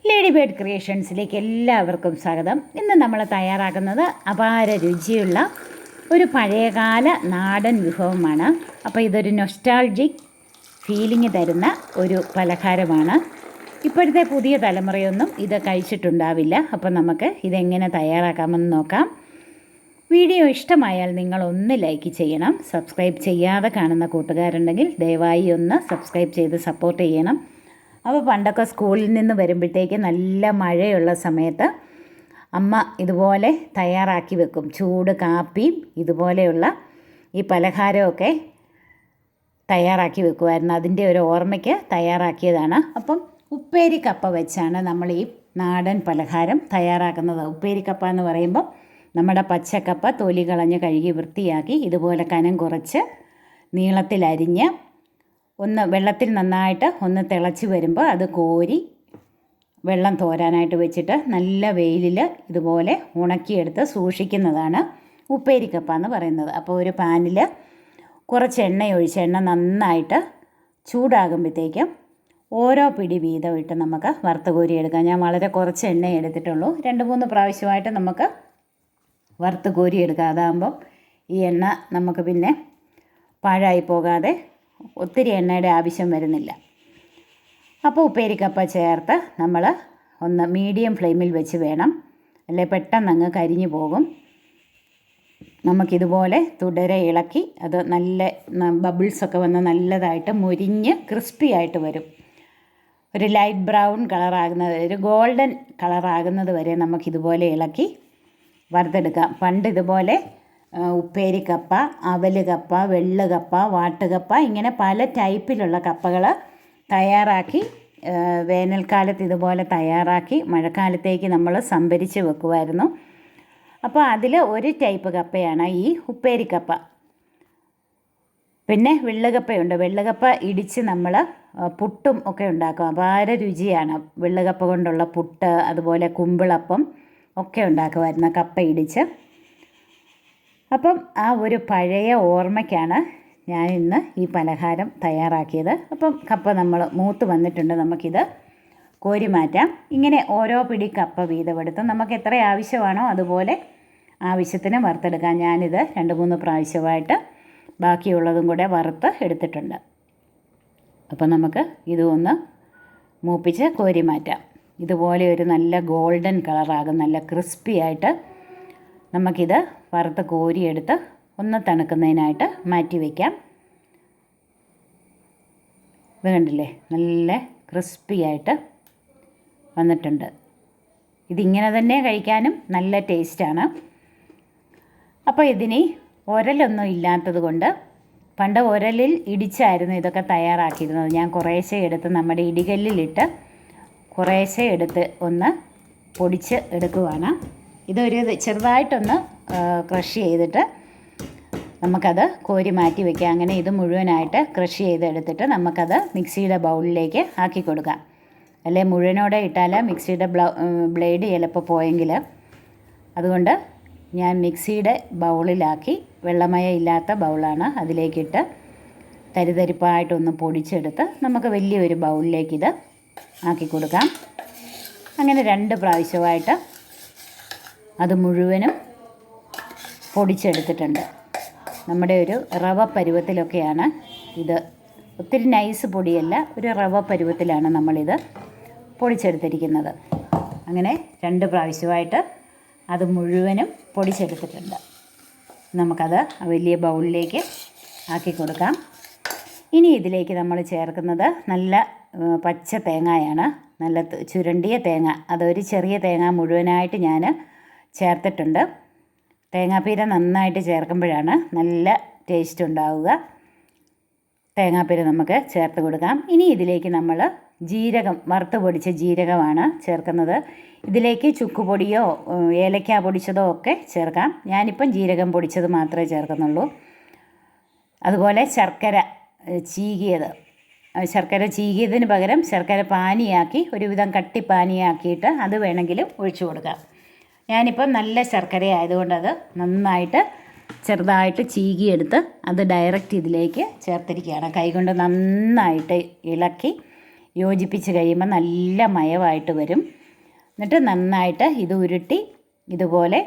Lady bird ക്രിയേഷൻസിലേക്ക് എല്ലാവർക്കും സ്വാഗതം. ഇന്ന് നമ്മൾ തയ്യാറാക്കുന്നത് അപാര രുചിയുള്ള ഒരു പഴയകാല നാടൻ വിഭവമാണ്. അപ്പോൾ ഇതൊരു നൊസ്റ്റാൾജിക് ഫീലിംഗ് തരുന്ന ഒരു പലഹാരമാണ്. ഇപ്പോഴത്തെ പുതിയ തലമുറയൊന്നും ഇത് കഴിച്ചിട്ടുണ്ടാവില്ല. അപ്പോൾ നമുക്ക് ഇതെങ്ങനെ തയ്യാറാക്കാമെന്ന് നോക്കാം. വീഡിയോ ഇഷ്ടമായാൽ നിങ്ങൾ ഒന്ന് ലൈക്ക് ചെയ്യണം. സബ്സ്ക്രൈബ് ചെയ്യാതെ കാണുന്ന കൂട്ടുകാരുണ്ടെങ്കിൽ ദയവായി ഒന്ന് സബ്സ്ക്രൈബ് ചെയ്ത് സപ്പോർട്ട് ചെയ്യണം. അപ്പോൾ പണ്ടൊക്കെ സ്കൂളിൽ നിന്ന് വരുമ്പോഴത്തേക്ക് നല്ല മഴയുള്ള സമയത്ത് അമ്മ ഇതുപോലെ തയ്യാറാക്കി വെക്കും. ചൂട് കാപ്പിയും ഇതുപോലെയുള്ള ഈ പലഹാരമൊക്കെ തയ്യാറാക്കി വെക്കുമായിരുന്നു. അതിൻ്റെ ഒരു ഓർമ്മയ്ക്ക് തയ്യാറാക്കിയതാണ്. അപ്പം ഉപ്പേരിക്കപ്പ വെച്ചാണ് നമ്മൾ ഈ നാടൻ പലഹാരം തയ്യാറാക്കുന്നത്. ഉപ്പേരിക്കപ്പ എന്ന് പറയുമ്പോൾ നമ്മുടെ പച്ചക്കപ്പ തൊലി കളഞ്ഞ് കഴുകി വൃത്തിയാക്കി ഇതുപോലെ കനം കുറച്ച് നീളത്തിലരിഞ്ഞ് ഒന്ന് വെള്ളത്തിൽ നന്നായിട്ട് ഒന്ന് തിളച്ച് വരുമ്പോൾ അത് കോരി വെള്ളം തോരാനായിട്ട് വെച്ചിട്ട് നല്ല വെയിലിൽ ഇതുപോലെ ഉണക്കിയെടുത്ത് സൂക്ഷിക്കുന്നതാണ് ഉപ്പേരിക്കപ്പ എന്ന് പറയുന്നത്. അപ്പോൾ ഒരു പാനിൽ കുറച്ച് എണ്ണയൊഴിച്ച് എണ്ണ നന്നായിട്ട് ചൂടാകുമ്പോഴത്തേക്കും ഓരോ പിടി വീതം ഇട്ട് നമുക്ക് വറുത്ത് കോരിയെടുക്കാം. ഞാൻ വളരെ കുറച്ച് എണ്ണ എടുത്തിട്ടുള്ളൂ. 2-3 പ്രാവശ്യമായിട്ട് നമുക്ക് വറുത്ത് കോരിയെടുക്കാം. അതാകുമ്പം ഈ എണ്ണ നമുക്ക് പിന്നെ പാഴായി പോകാതെ ഒത്തിരി എണ്ണയുടെ ആവശ്യം വരുന്നില്ല. അപ്പോൾ ഉപ്പേരിക്കപ്പ ചേർത്ത് നമ്മൾ ഒന്ന് മീഡിയം ഫ്ലെയിമിൽ വെച്ച് വേണം, അല്ലെ പെട്ടെന്ന് അങ്ങ് കരിഞ്ഞു പോകും. നമുക്കിതുപോലെ തുടരെ ഇളക്കി അത് നല്ല ബബിൾസൊക്കെ വന്ന് നല്ലതായിട്ട് മുരിഞ്ഞ് ക്രിസ്പി ആയിട്ട് വരും. ഒരു ലൈറ്റ് ബ്രൗൺ കളറാകുന്നത്, ഒരു ഗോൾഡൻ കളറാകുന്നത് വരെ നമുക്കിതുപോലെ ഇളക്കി വറുത്തെടുക്കാം. പണ്ട് ഇതുപോലെ ഉപ്പേരിക്കപ്പ, അവൽ കപ്പ, വെള്ളുകപ്പ, വാട്ടുകപ്പ, ഇങ്ങനെ പല ടൈപ്പിലുള്ള കപ്പകൾ തയ്യാറാക്കി വേനൽക്കാലത്ത് ഇതുപോലെ തയ്യാറാക്കി മഴക്കാലത്തേക്ക് നമ്മൾ സംഭരിച്ച് വെക്കുമായിരുന്നു. അപ്പോൾ അതിൽ ഒരു ടൈപ്പ് കപ്പയാണ് ഈ ഉപ്പേരിക്കപ്പ. പിന്നെ വെള്ളുകപ്പയുണ്ട്. വെള്ളുകപ്പ ഇടിച്ച് നമ്മൾ പുട്ടും ഒക്കെ ഉണ്ടാക്കും. അപാര രുചിയാണ്. വെള്ളുകപ്പ കൊണ്ടുള്ള പുട്ട്, അതുപോലെ കുമ്പിളപ്പം ഒക്കെ ഉണ്ടാക്കുമായിരുന്നു കപ്പ ഇടിച്ച്. അപ്പം ആ ഒരു പഴയ ഓർമ്മയ്ക്കാണ് ഞാൻ ഇന്ന് ഈ പലഹാരം തയ്യാറാക്കിയത്. അപ്പം കപ്പ നമ്മൾ മൂത്ത് വന്നിട്ടുണ്ട്. നമുക്കിത് കോരി മാറ്റാം. ഇങ്ങനെ ഓരോ പിടി കപ്പ വീതമെടുത്ത് നമുക്ക് എത്ര ആവശ്യമാണോ അതുപോലെ ആവശ്യത്തിന് വറുത്തെടുക്കാം. ഞാനിത് 2-3 പ്രാവശ്യമായിട്ട് ബാക്കിയുള്ളതും കൂടെ വറുത്ത് എടുത്തിട്ടുണ്ട്. അപ്പം നമുക്ക് ഇതൊന്ന് മൂപ്പിച്ച് കോരി മാറ്റാം. ഇതുപോലെ ഒരു നല്ല ഗോൾഡൻ കളറാകും, നല്ല ക്രിസ്പി ആയിട്ട് നമുക്കിത് വറുത്ത് കോരിയെടുത്ത് ഒന്ന് തണുക്കുന്നതിനായിട്ട് മാറ്റി വയ്ക്കാം. ഇത് കണ്ടില്ലേ, നല്ല ക്രിസ്പി ആയിട്ട് വന്നിട്ടുണ്ട്. ഇതിങ്ങനെ തന്നെ കഴിക്കാനും നല്ല ടേസ്റ്റാണ്. അപ്പോൾ ഇതിന് ഉരലൊന്നും ഇല്ലാത്തത് കൊണ്ട് പണ്ട് ഉരലിൽ ഇടിച്ചായിരുന്നു ഇതൊക്കെ തയ്യാറാക്കിയിരുന്നത്. ഞാൻ കുറേശ്ശെ എടുത്ത് നമ്മുടെ ഇടികല്ലിലിട്ട് കുറേശ്ശെ എടുത്ത് ഒന്ന് പൊടിച്ച് എടുക്കുവാണ്. ഇതൊരു ചെറുതായിട്ടൊന്ന് ക്രഷ് ചെയ്തിട്ട് നമുക്കത് കോരി മാറ്റി വയ്ക്കാം. അങ്ങനെ ഇത് മുഴുവനായിട്ട് ക്രഷ് ചെയ്തെടുത്തിട്ട് നമുക്കത് മിക്സിയുടെ ബൗളിലേക്ക് ആക്കി കൊടുക്കാം. അല്ലെ മുഴുവനോടെ ഇട്ടാൽ മിക്സിയുടെ ബ്ലേഡ് ചിലപ്പോൾ പോയെങ്കിൽ, അതുകൊണ്ട് ഞാൻ മിക്സിയുടെ ബൗളിലാക്കി, വെള്ളമയം ഇല്ലാത്ത ബൗളാണ്, അതിലേക്കിട്ട് തരിതരിപ്പായിട്ടൊന്ന് പൊടിച്ചെടുത്ത് നമുക്ക് വലിയൊരു ബൗളിലേക്കിത് ആക്കി കൊടുക്കാം. അങ്ങനെ 2 പ്രാവശ്യമായിട്ട് അത് മുഴുവനും പൊടിച്ചെടുത്തിട്ടുണ്ട്. നമ്മുടെ ഒരു റവ പരുവത്തിലൊക്കെയാണ് ഇത്. ഒത്തിരി നൈസ് പൊടിയല്ല, ഒരു റവ പരുവത്തിലാണ് നമ്മളിത് പൊടിച്ചെടുത്തിരിക്കുന്നത്. അങ്ങനെ 2 പ്രാവശ്യമായിട്ട് അത് മുഴുവനും പൊടിച്ചെടുത്തിട്ടുണ്ട്. നമുക്കത് വലിയ ബൗളിലേക്ക് ആക്കി കൊടുക്കാം. ഇനി ഇതിലേക്ക് നമ്മൾ ചേർക്കുന്നത് നല്ല പച്ച തേങ്ങയാണ്, നല്ല ചുരണ്ടിയ തേങ്ങ. അതൊരു ചെറിയ തേങ്ങ മുഴുവനായിട്ട് ഞാൻ ചേർത്തിട്ടുണ്ട്. തേങ്ങാപ്പീര നന്നായിട്ട് ചേർക്കുമ്പോഴാണ് നല്ല ടേസ്റ്റ് ഉണ്ടാവുക. തേങ്ങാപ്പീര നമുക്ക് ചേർത്ത് കൊടുക്കാം. ഇനി ഇതിലേക്ക് നമ്മൾ ജീരകം, വറുത്ത് പൊടിച്ച ജീരകമാണ് ചേർക്കുന്നത്. ഇതിലേക്ക് ചുക്കുപൊടിയോ ഏലക്ക പൊടിച്ചതോ ഒക്കെ ചേർക്കാം. ഞാനിപ്പം ജീരകം പൊടിച്ചത് മാത്രമേ ചേർക്കുന്നുള്ളൂ. അതുപോലെ ശർക്കര ചീകിയതിന് പകരം ശർക്കര പാനിയാക്കി, ഒരുവിധം കട്ടി പാനിയാക്കിയിട്ട് അത് വേണമെങ്കിലും ഒഴിച്ചു കൊടുക്കാം. ഞാനിപ്പം നല്ല ശർക്കര ആയതുകൊണ്ട് അത് നന്നായിട്ട് ചെറുതായിട്ട് ചീകിയെടുത്ത് അത് ഡയറക്റ്റ് ഇതിലേക്ക് ചേർത്തിരിക്കുകയാണ്. കൈകൊണ്ട് നന്നായിട്ട് ഇളക്കി യോജിപ്പിച്ച് കഴിയുമ്പോൾ നല്ല മയമായിട്ട് വരും. എന്നിട്ട് നന്നായിട്ട് ഇത് ഉരുട്ടി ഇതുപോലെ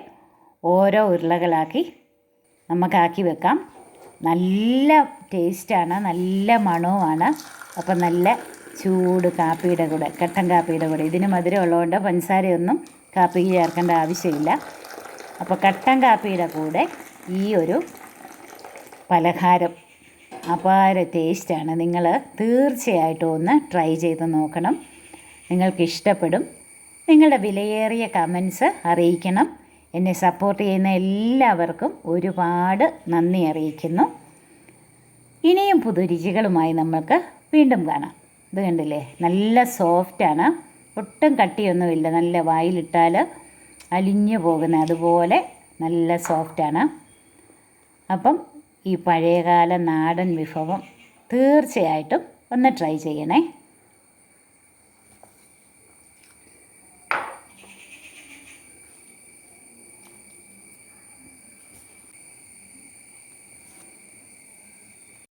ഓരോ ഉരുളകളാക്കി നമുക്കാക്കി വെക്കാം. നല്ല ടേസ്റ്റാണ്, നല്ല മണവുമാണ്. അപ്പം നല്ല ചൂട് കാപ്പിയുടെ കൂടെ, കട്ടൻ കാപ്പിയുടെ കൂടെ, ഇതിന് മധുരം ഉള്ളതുകൊണ്ട് പഞ്ചസാരയൊന്നും കാപ്പിക്ക് ചേർക്കേണ്ട ആവശ്യമില്ല. അപ്പോൾ കട്ടൻ കാപ്പിയുടെ കൂടെ ഈ ഒരു പലഹാരം അപാര ടേസ്റ്റാണ്. നിങ്ങൾ തീർച്ചയായിട്ടും ഒന്ന് ട്രൈ ചെയ്ത് നോക്കണം. നിങ്ങൾക്ക് ഇഷ്ടപ്പെടും. നിങ്ങളുടെ വിലയേറിയ കമൻസ് അറിയിക്കണം. എന്നെ സപ്പോർട്ട് ചെയ്യുന്ന എല്ലാവർക്കും ഒരുപാട് നന്ദി അറിയിക്കുന്നു. ഇനിയും പുതുരുചികളുമായി നമുക്ക് വീണ്ടും കാണാം. ഇത് കണ്ടില്ലേ, നല്ല സോഫ്റ്റാണ്, ഒട്ടും കട്ടിയൊന്നുമില്ല. നല്ല വായിലിട്ടാൽ അലിഞ്ഞു പോകുന്ന അതുപോലെ നല്ല സോഫ്റ്റാണ്. അപ്പം ഈ പഴയകാല നാടൻ വിഭവം തീർച്ചയായിട്ടും ഒന്ന് ട്രൈ ചെയ്യണേ.